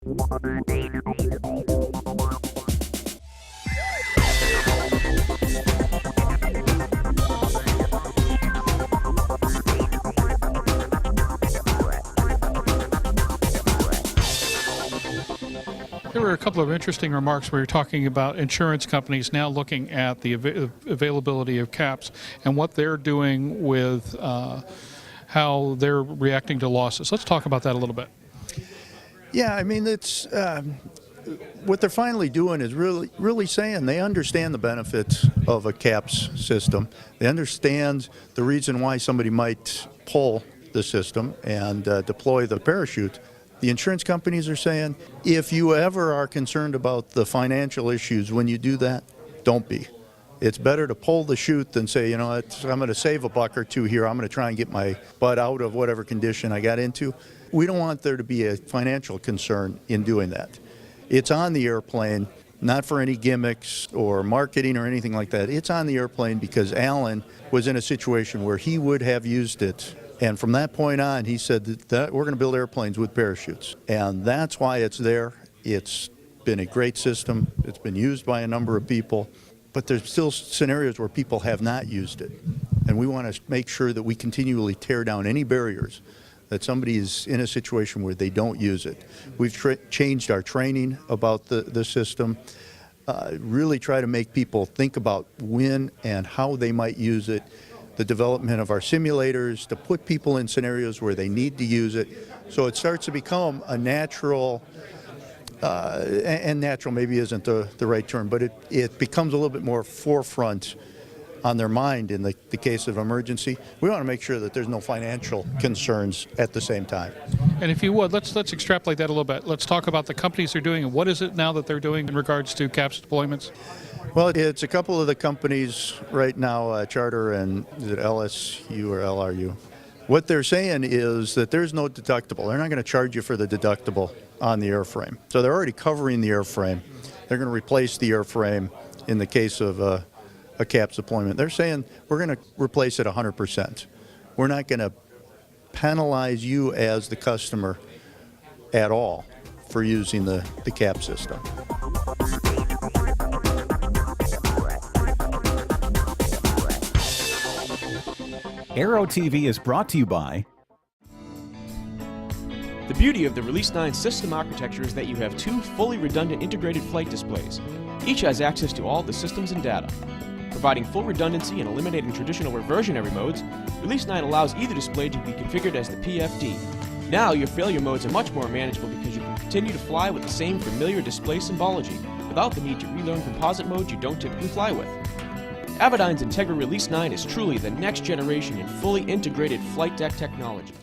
There were a couple of interesting remarks where you're talking about insurance companies now looking at the availability of caps and what they're doing with how they're reacting to losses. Let's talk about that a little bit. Yeah, I mean, it's what they're finally doing is really saying they understand the benefits of a caps system. They understand the reason why somebody might pull the system and deploy the parachute. The insurance companies are saying, if you ever are concerned about the financial issues when you do that, don't be. It's better to pull the chute than say, you know, I'm going to save a buck or two here. I'm going to try and get my butt out of whatever condition I got into. We don't want there to be a financial concern in doing that. It's on the airplane, not for any gimmicks or marketing or anything like that. It's on the airplane because Alan was in a situation where he would have used it. And from that point on, he said that we're going to build airplanes with parachutes. And that's why it's there. It's been a great system. It's been used by a number of people. But there's still scenarios where people have not used it. And we want to make sure that we continually tear down any barriers that somebody is in a situation where they don't use it. We've changed our training about the system, really try to make people think about when and how they might use it, the development of our simulators to put people in scenarios where they need to use it. So it starts to become a natural, and natural maybe isn't the right term, but it becomes a little bit more forefront on their mind in the case of emergency. We want to make sure that there's no financial concerns at the same time. And if you would, let's extrapolate that a little bit. Let's talk about the companies they're doing and what is it now that they're doing in regards to CAPS deployments? Well, it's a couple of the companies right now, Charter and is it LSU or LRU? What they're saying is that there's no deductible. They're not going to charge you for the deductible on the airframe. So they're already covering the airframe. They're going to replace the airframe in the case of a CAPS deployment. They're saying we're going to replace it 100%. We're not going to penalize you as the customer at all for using the CAPS system. Aero TV is brought to you by... The beauty of the Release 9 system architecture is that you have two fully redundant integrated flight displays. Each has access to all the systems and data. Providing full redundancy and eliminating traditional reversionary modes, Release 9 allows either display to be configured as the PFD. Now your failure modes are much more manageable because you can continue to fly with the same familiar display symbology without the need to relearn composite modes you don't typically fly with. Avidyne's Integra Release 9 is truly the next generation in fully integrated flight deck technology.